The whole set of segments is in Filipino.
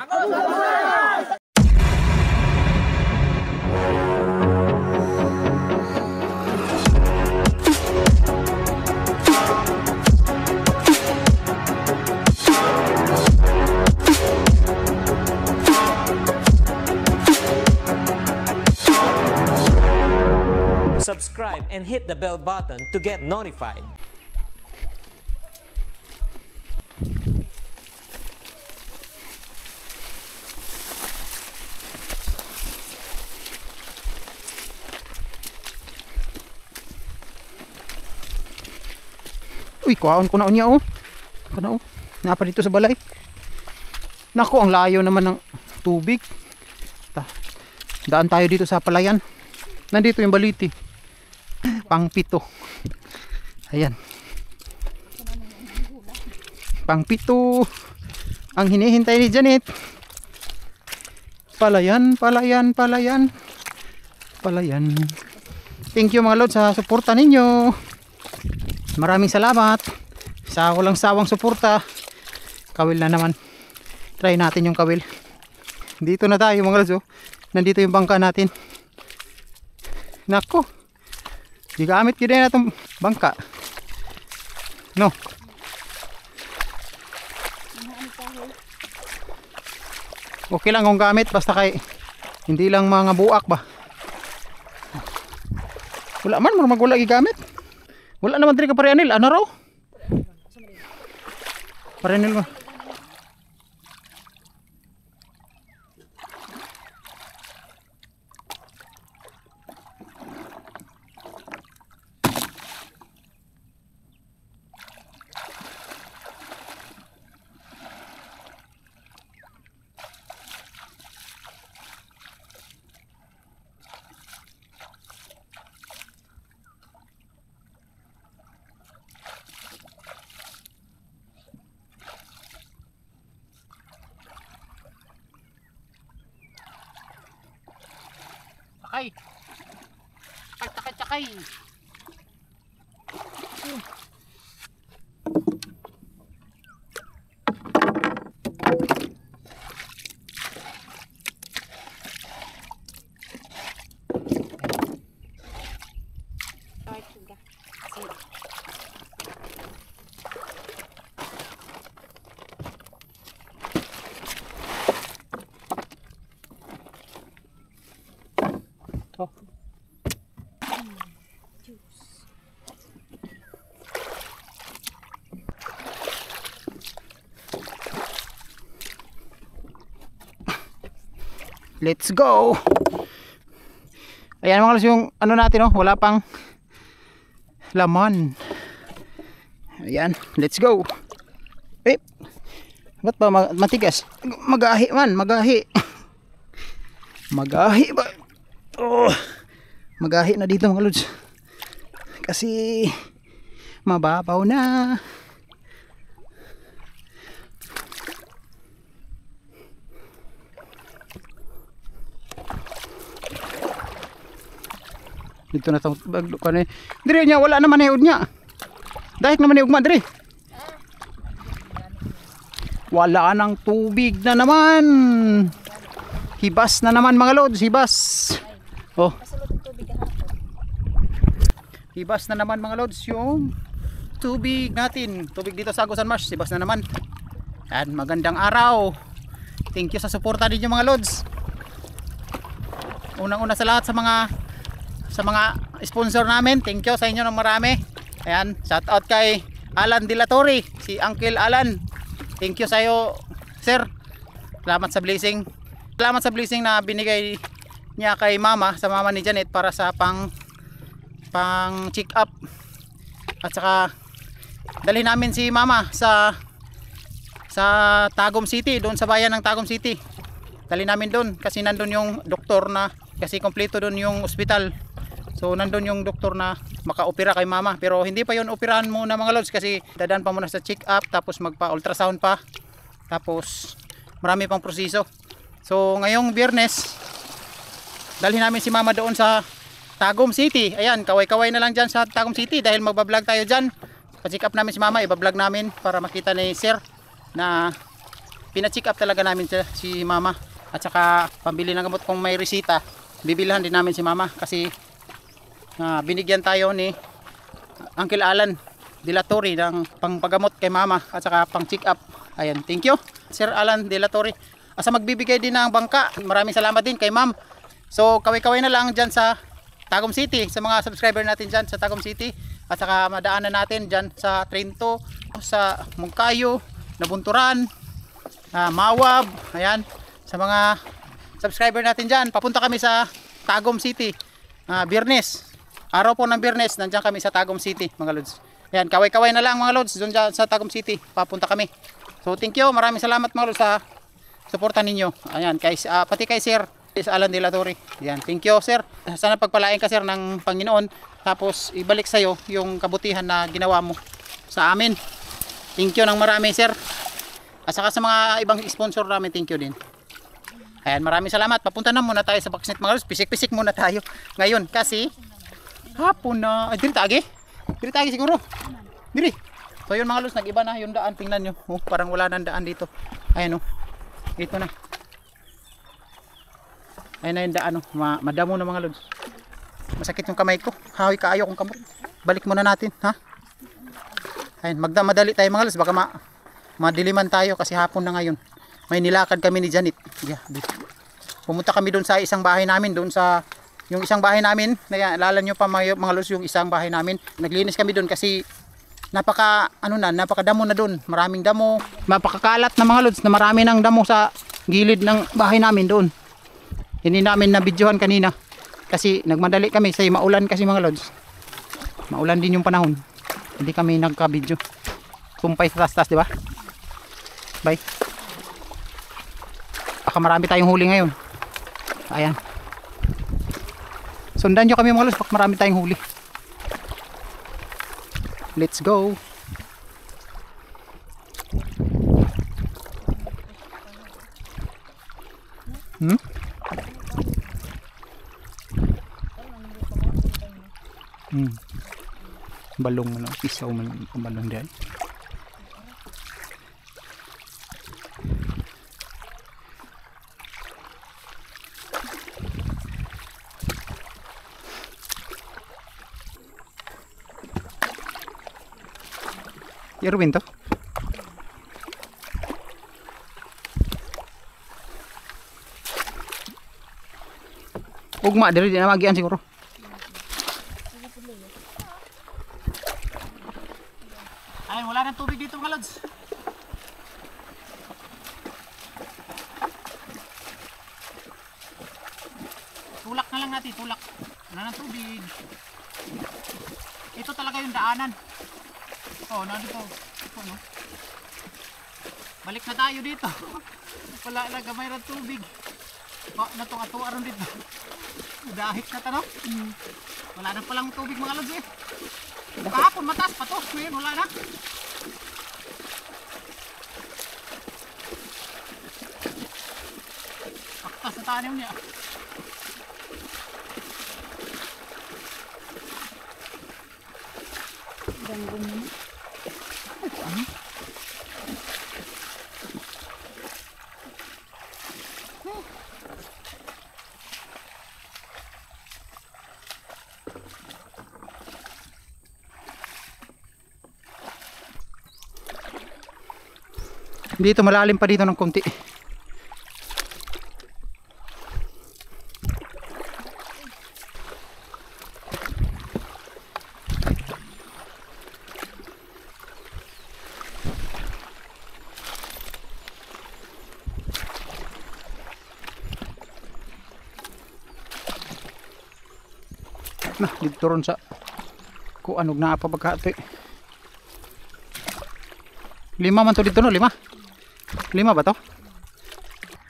Subscribe and hit the bell button to get notified. Uy, kuhaon ko na niya oh. Ano oh? Napa dito sa balay. Nako, ang layo naman ng tubig. Daan tayo dito sa palayan. Nandito yung baliti. Pang-pito. Ayan. Pang-pito. Ang hinihintay ni Janet. Palayan, palayan, palayan. Palayan. Thank you mga lord sa suporta ninyo. Maraming salamat sa walang sawang suporta. Kawil na naman. Try natin yung kawil. Dito na tayo mga lords oh. Nandito yung bangka natin. Nako. Gigamit yun na itong bangka. No. Okay lang kung gamit. Basta kay hindi lang mga buak ba. Wala man. Magwala gigamit. Wala naman diri ka pareanil. Ano raw? Pareanil mo. Takay. Takay, takay. Let's go. Ayan mga kalos yung ano natin oh, wala pang laman. Ayan, let's go. Eh, ba't ba matigas? Magahi man, magahi. Magahi ba? Oh, magahi na dito mga lods. Kasi mababaw na. Dito na itong baglo ka na. Dire niya, wala naman na niya. Dahil naman na ugma, dire. Wala nang tubig na naman. Hibas na naman mga lods, hibas. Oh. Hibas na naman mga lods yung tubig natin. Tubig dito sa Agusan Marsh, hibas na naman. Yan, magandang araw. Thank you sa suporta ninyo mga lods. Unang-una sa lahat sa mga sponsor namin, thank you sa inyo ng marami. Ayan, shout out kay Alan Dilatori, si Uncle Alan. Thank you sa iyo, sir. Salamat sa blessing. Salamat sa blessing na binigay niya kay mama, sa mama ni Janet para sa pang check up. At saka dalhin namin si mama sa Tagum City, doon sa bayan ng Tagum City. Dalhin namin doon kasi nandun yung doktor na, kasi kompleto doon yung ospital. So nandun yung doktor na maka-opera kay mama. Pero hindi pa yun operahan muna mga lods, kasi dadaan pa muna sa check up, tapos magpa-ultrasound pa, tapos marami pang proseso. So ngayong Biyernes dalhin namin si mama doon sa Tagum City. Ayan, kaway-kaway na lang dyan sa Tagum City dahil magbablog tayo dyan. Pa-check up namin si mama, ibablog namin para makita ni sir na pina-check up talaga namin si mama. At saka pambili ng gamot kung may resita, bibilhan din namin si mama kasi binigyan tayo ni Uncle Alan De La Torre ng pangpagamot kay mama at saka pang check up. Ayan, thank you Sir Alan De La Torre. Asa magbibigay din ng bangka. Maraming salamat din kay ma'am. So kaway-kaway na lang dyan sa Tagum City, sa mga subscriber natin dyan sa Tagum City, at saka madaanan natin dyan sa Trento, sa Mungkayo, Nabunturan, Mawab. Ayan, sa mga subscriber natin dyan, papunta kami sa Tagum City Biyernes, araw po ng Biyernes, nandiyan kami sa Tagum City mga lods. Ayan, kaway-kaway na lang mga lods, doon dyan sa Tagum City papunta kami. So thank you, maraming salamat mga lods sa suporta ninyo. Ayan, pati kay Sir Alan De La Torre. Ayan, thank you sir. Sana pagpalain ka sir ng Panginoon, tapos ibalik sa'yo yung kabutihan na ginawa mo sa amin. Thank you ng marami sir. At saka sa mga ibang sponsor namin, thank you din. Ayan, maraming salamat. Papunta na muna tayo sa Baksnet mga lods. Pisik-pisik muna tayo ngayon kasi hapon na. Ay, diri tagi siguro. Diri. So yun mga lods, nag-iba na yung daan. Tingnan nyo. Oh, parang wala nang daan dito. Ayan oh. Ito na. Ayan na yung daan oh. Madamo na mga lods. Masakit yung kamay ko. Hawi kaayo kong kamot. Balik muna natin. Ha? Ayan, madali tayo mga lods. Baka madiliman tayo kasi hapon na ngayon. May nilakad kami ni Janet. Yeah, pumunta kami doon sa isang bahay namin, doon sa yung isang bahay namin. Naalala nyo pa mga lods yung isang bahay namin. Naglinis kami doon kasi napakadamo na doon. Maraming damo. Mapakakalat na mga lods na marami ng damo sa gilid ng bahay namin doon. Hindi namin nabidyohan kanina kasi nagmadali kami kasi maulan kasi mga lods. Maulan din yung panahon. Hindi kami nagka-video. Kumpay sa tas-tas, di ba? Bye. Baka marami tayong huli ngayon. Ayan. Sundan nyo kami mga lods, baka marami tayong huli. Let's go. Balong mo lang, isaw mo lang balong dyan. Irwin to. Ugma diri di na magian siguro. Ay, wala nang tubig dito mga lods. Tulak na lang natin, tulak. Wala nang tubig. Ito talaga yung daanan. Oh, nandito. Ito, no? Balik na tayo dito. Wala na gamay ng tubig. Oh, natong-atuwa ron dito. Dahit na tanong. Wala na palang tubig mga lods eh. Kahapon mataas pa to. Ngayon wala na. Aktas na tanim niya. Ganggung mo. Dito malalim pa dito ng konti. Na, dito ron sa kung ano na pa pagkato eh. 5 man to dito no, 5 ba to?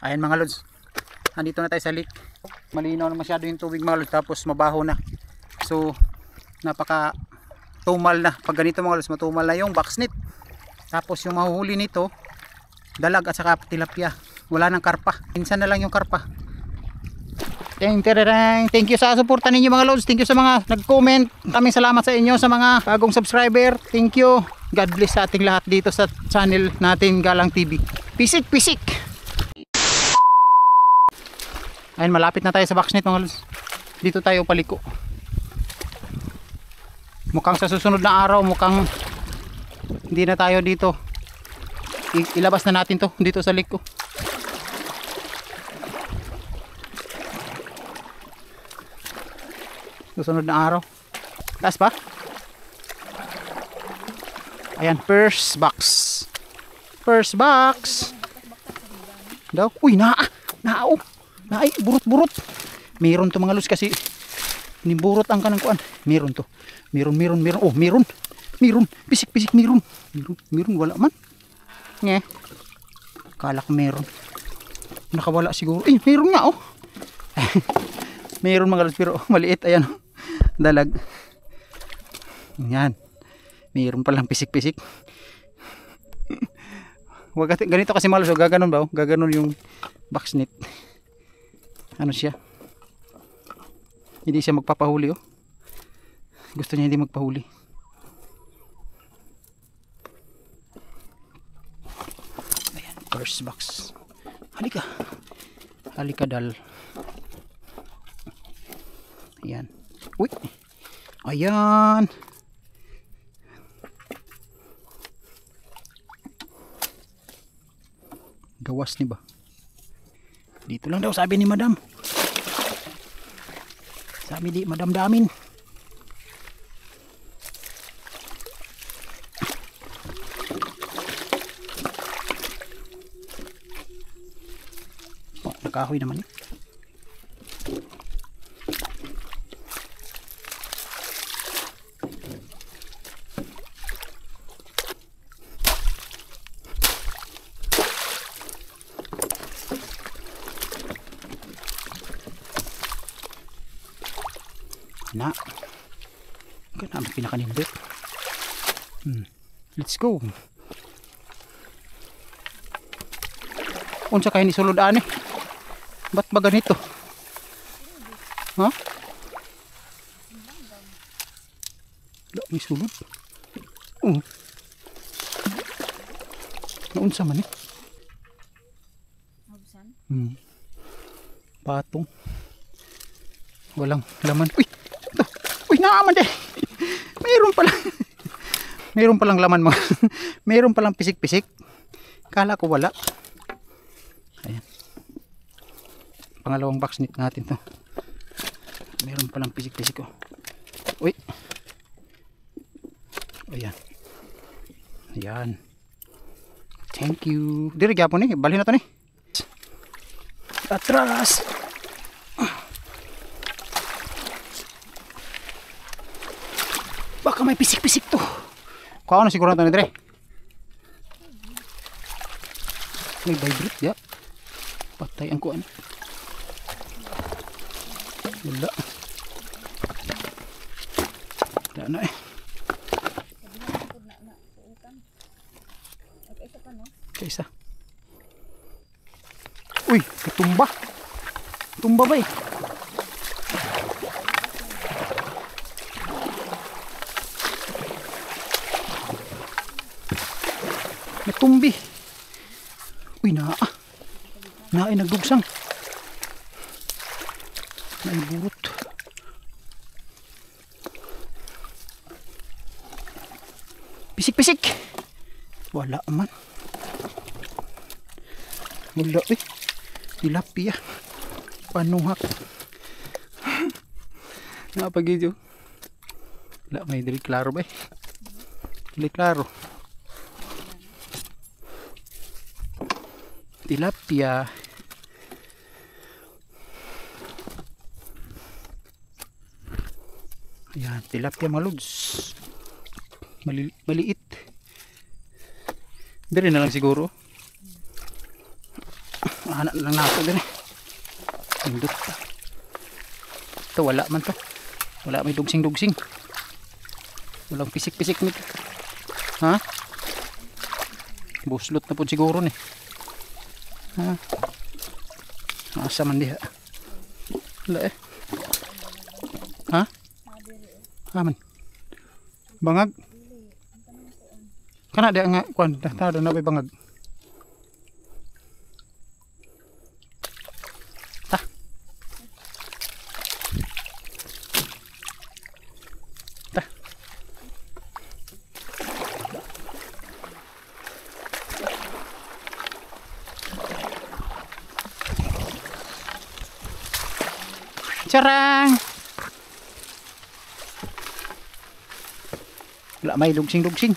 Ayan mga lods, andito na tayo sa lake. Malinaw na masyado yung tubig mga lods, tapos mabaho na. So napaka tumal na. Pag ganito mga lods, matumal na yung baksnet. Tapos yung mahuhuli nito, dalag at saka tilapia. Wala nang karpa, minsan na lang yung karpa. Thank you sa suporta ninyo mga lods. Thank you sa mga nag-comment. Kaming salamat sa inyo, sa mga bagong subscriber. Thank you. God bless sa ating lahat dito sa channel natin Galang TV. Pisik, pisik. Ayun, malapit na tayo sa box net mga lods. Dito tayo paliko. Mukhang sa susunod na araw, mukhang hindi na tayo dito. Ilabas na natin to dito sa liko. Susunod na araw. Taas pa? Ayan, first box. First box. Daw. Uy, nao. Naay, burot-burot. Meron to mga lods kasi niburot ang kanang kuan. Meron to. Meron. Oh, meron. Pisik-pisik meron. Meron, wala man. Nge. Kala ko meron. Nakawala siguro. Eh, meron nga oh. Meron mga lods pero maliit. Ayan. Dalag. Yan. Meron palang pisik-pisik. Ganito kasi malos. Gaganon ba? Gaganon yung box net. Ano siya? Hindi siya magpapahuli oh. Gusto niya hindi magpahuli. Ayan. First box. Halika. Halika dal. Ayan. Uy. Ayan. Gawas ni ba? Dito lang daw sabi ni madam. Sabi di madam damin. Oh, nakahoy naman eh. Na ganun ang pinakanindot. Let's go. Unsa kay ni sulod ani? Ba't ba ganito? Ha? Wala may sulod. Naunsa man eh? Patong. Walang laman. Uy, naaman eh. Mayroon palang laman mga. Mayroon palang pisik-pisik. Kala ko wala. Ayan. Pangalawang box net natin to. Mayroon palang pisik-pisik oh. Uy. Ayan. Ayan. Thank you. Diri gyapon ni, bali na to ni. Atras. Baka may pisik-pisik to. Kuha na siguro ito ni Dre. May vibrate ya. Patay ang kuan. Wala. Wala na eh. Kaisa. Uy, katumba. Tumba ba eh. Tumbi. Uy, naay nagdugsang. Naay burot. Pisik-pisik. Wala man. Wala eh. Tilapia. Panuhak. Napagidyo. Wala, may dili klaro ba eh. Dili klaro. Tilapia. Ayan, tilapia mga lods. Maliit. Dari na lang siguro. Anak lang nato din eh. Indot. Ito wala man to. Wala may dugsing-dugsing. Walang pisik-pisik nito. Ha? Buslot na po siguro ni. Ha? Asa man diha? Wala eh. Ha? Aman. Bangag. Kana dia nga kuan, tado na bay bangag. Charang! Wala, may dugsing-dugsing.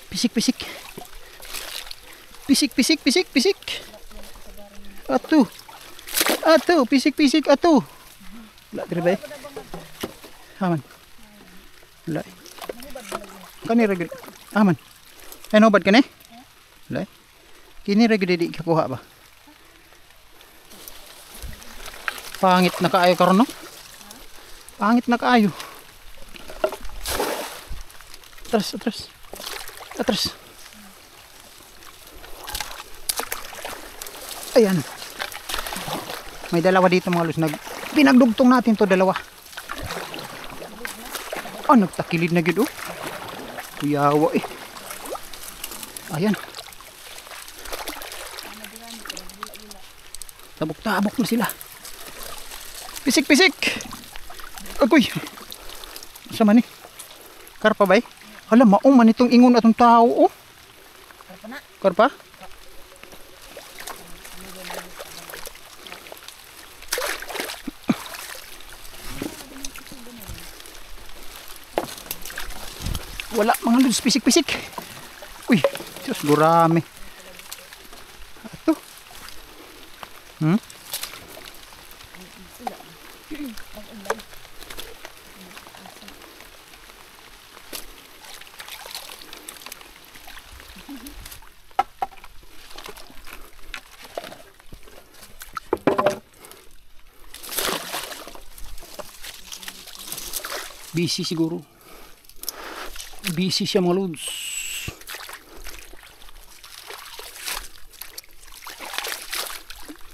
Pisik-pisik. Pisik-pisik-pisik-pisik. Atu. Atu, pisik-pisik atu. Wala, diri ba eh? Aman. Wala. Kani ragil. Aman. Ay, nobad ka ni? Wala. Kini ragil di kakuha ba? Pangit na kaayo karon no? Pangit na kaayo. Atras, atras. Atras. Ayan. May dalawa dito mga lus. Pinagdugtong natin to dalawa. Ah, nagtakilid na gid oh. Kuyawa eh. Ayan. Tabok-tabok na sila. Pisik-pisik. Agoy. Sama ni. Karpa ba eh? Alam, maong man itong ingon atong tao oh. Karpa na. Karpa? Wala mga lods, pisik-pisik. Uy, Diyos, gurami. Ito. Busy siguro. Busy siya mga lods.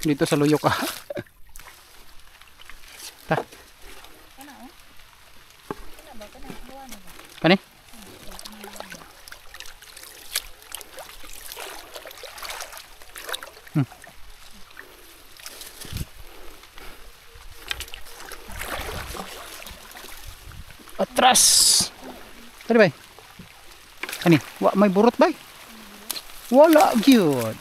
Dito sa Loyo ka. Ta. Kani? Atras. Tadi bay. Ani, wa may burot bay. Wala gyud.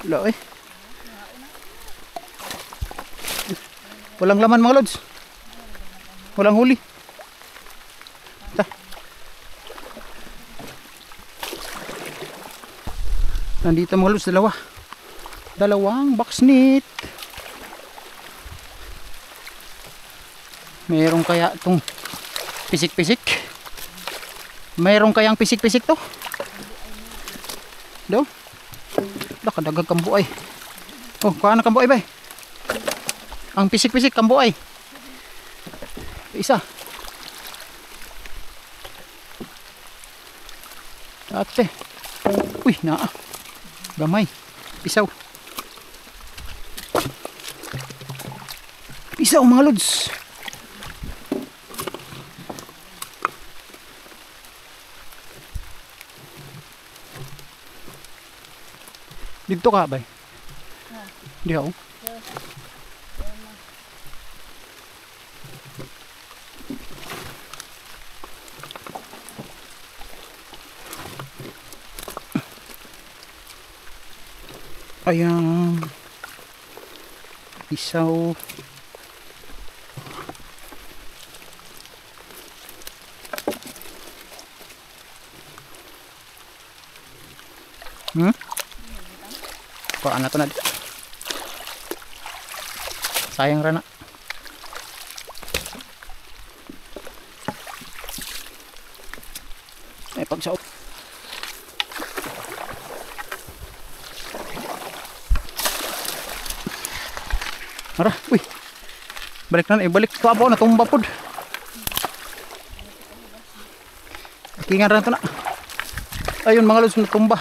Wala eh. Walang laman mga lods. Walang huli. Ta. Nandito mga lods, dalawang boxnit. Meron kaya itong pisik-pisik? Meron kayang pisik-pisik to? Do? Nakadagag kambuay. Oh, kuha na kambuay ba? Ang pisik-pisik kambuay. Isa. Ate. Uy, naa. Gamay. Pisaw. Pisaw mga lods. Dito ka ba? Di ako. Ayan. Isaw. Kuhaan na to na. Sayang rana. Ay pagsaot. Ara, uy. Balik na, balik to apo na tumba pod. Kingan ra to na. Ayun mga lods na tumba.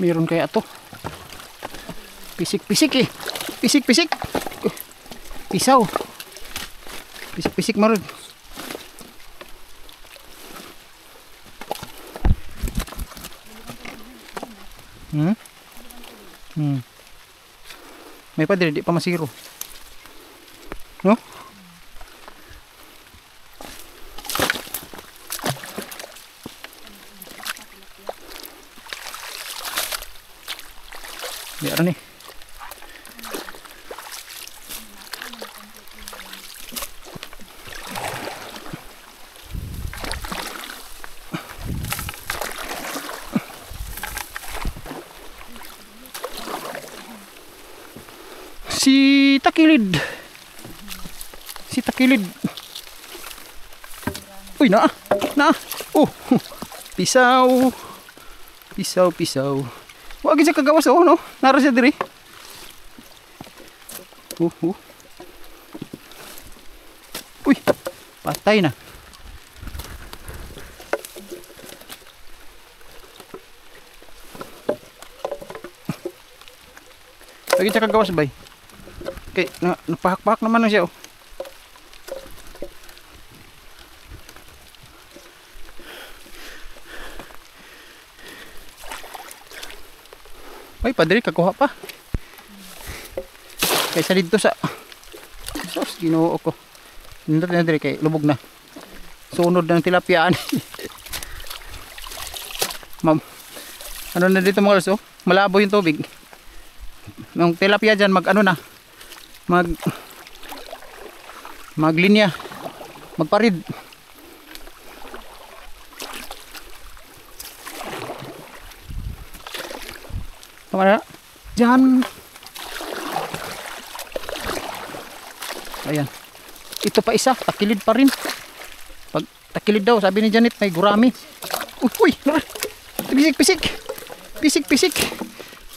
Meron kaya to. Pisik-pisik eh. Pisik-pisik. Pisaw. Pisik-pisik marud. Hmm? May pa di pa masiro. No? Biar nih. Si takilid. Uy, na. Oh, pisaw. Wag siya kagawas oh, no? Nara siya diri. Uy, patay na. Lagi siya kagawas bay. Okay, napahak-pahak naman na siya oh. Ay, padre, kakuha pa. Kaysa dito sa sos, ginoo ko. Nindot na dire kay lubog na. Sunod ng tilapia. Ma'am. Ano na dito mga guys oh? Malabo yung tubig. Yung tilapia dyan maglinya. Magparid. Tama na. Diyan. Ayan. Ito pa isa. Takilid pa rin. Pag takilid daw, sabi ni Janet, may gurami. Uy! Pisik.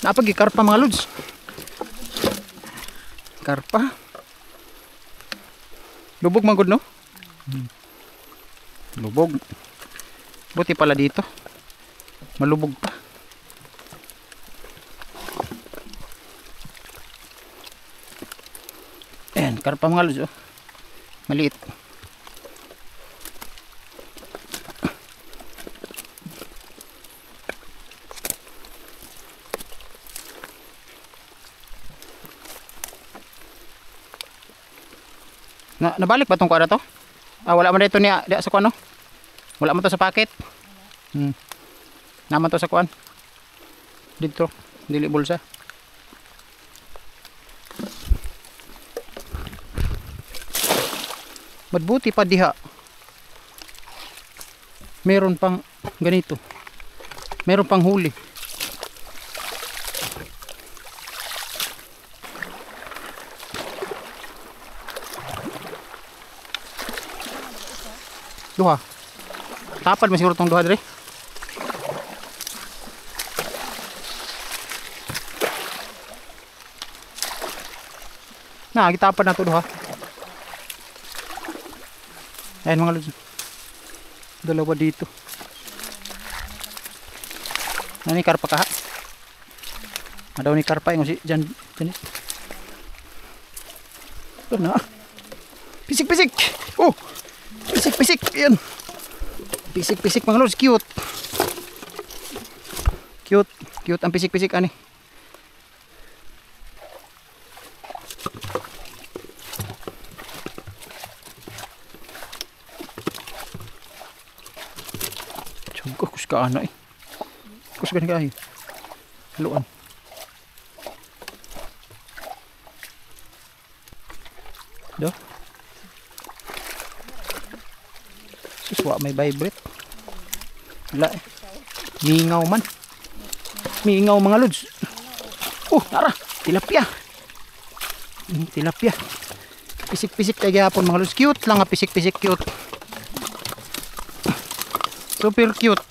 Napag-ikarpa mga lods. Karpa. Lubog manggod no? Lubog. Buti pala dito. Malubog pa. Ayan, karpa mga lods oh. Maliit. Nabalik ba tong kuha na to? Wala man dito niya sa kuha no? Wala man to sa packet. Naman to sa kuha. Dito, dili bulsa. Madbuti pa diha. Meron pang ganito. Meron pang huli. Duha. Tapad masiguro tong duha dire. Na, gitapad na to duha. Ayan mga lods. Dalawa dito. Ano ni karpa kaha? Adaw ni karpa yung si Jan. Ito na. Pisik. Oh! Pisik. Ayan. Pisik mga lods. Cute ang pisik ani. Kus ka ana eh. Kus gani kayo. Haluan. Do. Suswa may vibrate. Wala eh. Mingaw man. Mingaw mga lods. Tara. Tilapia. Tilapia. Pisik kaya hapon mga lods. Cute lang nga pisik cute. Super cute.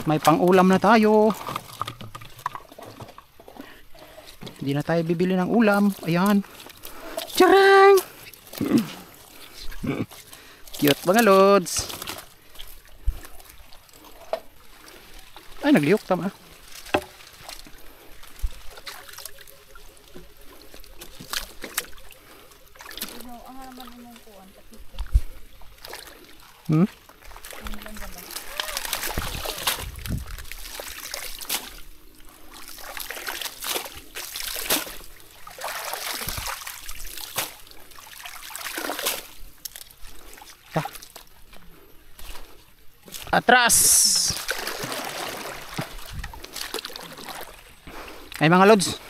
May pang-ulam na tayo. Hindi na tayo bibili ng ulam. Ayan. Charang! Cute mga lods. Ay, nagliyok tama. Hmm? Atras. Ay mga lods,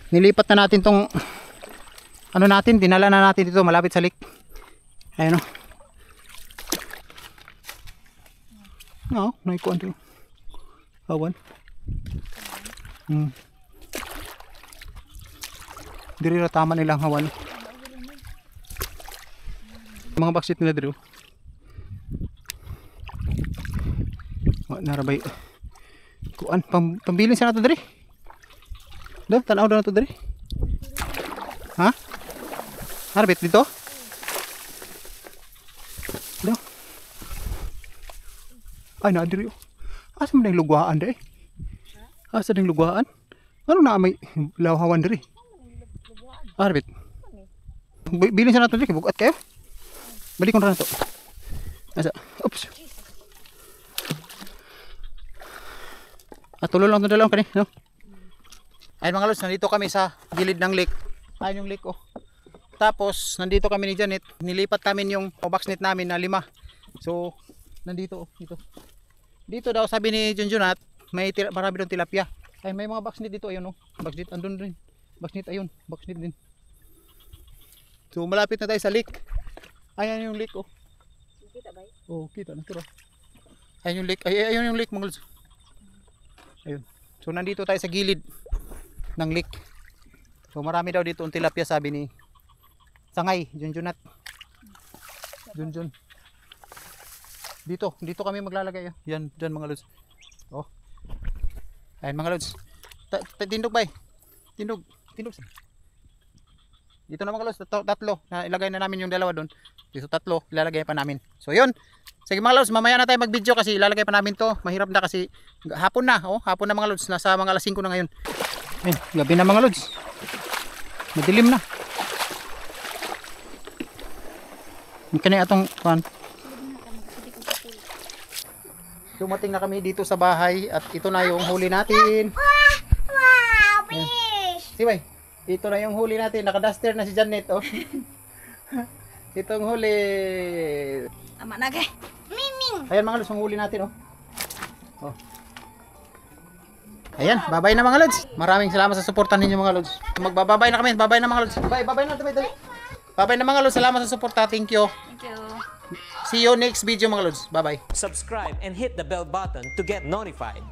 nilipat na natin tong ano natin, dinala na natin dito malapit sa lake. Ayun o. Oo, naikuan dito. Awan. Diri ra tama nilang hawan. Mga baksit nila dito. Narabay kuan pambilin sa nato diri. Do, tanaw daw nato diri. Ha? Harbit dito? Do. Ay na diri. Asa man ding lugwaan dai? Asa ding lugwaan? Ano na may lawhawan diri? Harbit. Bilin sa nato diri bugat kayo. Balik ko na to. Asa? Oops. Tulo lang ito dalawang kani, no? Ayun mga lods, nandito kami sa gilid ng lake. Ayun yung lake, oh. Tapos, nandito kami ni Janet. Nilipat namin yung box net namin na 5. So, nandito, oh, dito. Dito daw, sabi ni Junjunat, may marami doon tilapia. Ay, may mga box net dito, ayun, oh. Box net, andun rin. Box net, ayun. Box net din. So, malapit na tayo sa lake. Ayun yung lake, oh. Kita ba? Oh, kita na ito. Ayun yung lake, ayun yung lake, mga lods. Ayun. So nandito tayo sa gilid ng lake. So marami daw dito ang tilapia, sabi ni Sangay, Junjunat. Junjun. Dito kami maglalagay. Yan, dyan mga lods. Oh. Ayun mga lods. Tindog ba? Tindog. Dito na mga lods, tatlo. Ilagay na namin yung dalawa doon. Dito tatlo, ilalagay pa namin. So yun. Sige mga lods, mamaya na tayo mag-video kasi ilalagay pa namin to. Mahirap na kasi hapon na, oh, hapon na mga lods. Nasa mga alas 5 na ngayon. Ayun, gabi na mga lods. Madilim na. Kani atong kuan. Dumating na kami dito sa bahay at ito na yung huli natin. Wow, fish! Sibay, ito na yung huli natin. Naka-duster na si Janet, oh. Itong huli. Tama na kay. Miming! Ayan mga lods, yung huli natin, oh. Oh. Ayan, babay na mga lods. Maraming salamat sa suportan ninyo mga lods. Magbababay na kami, babay na mga lods. Babay na, dali. Babay na mga lods, salamat sa suporta. Thank you. Thank you. See you next video mga lods. Bye bye. Subscribe and hit the bell button to get notified.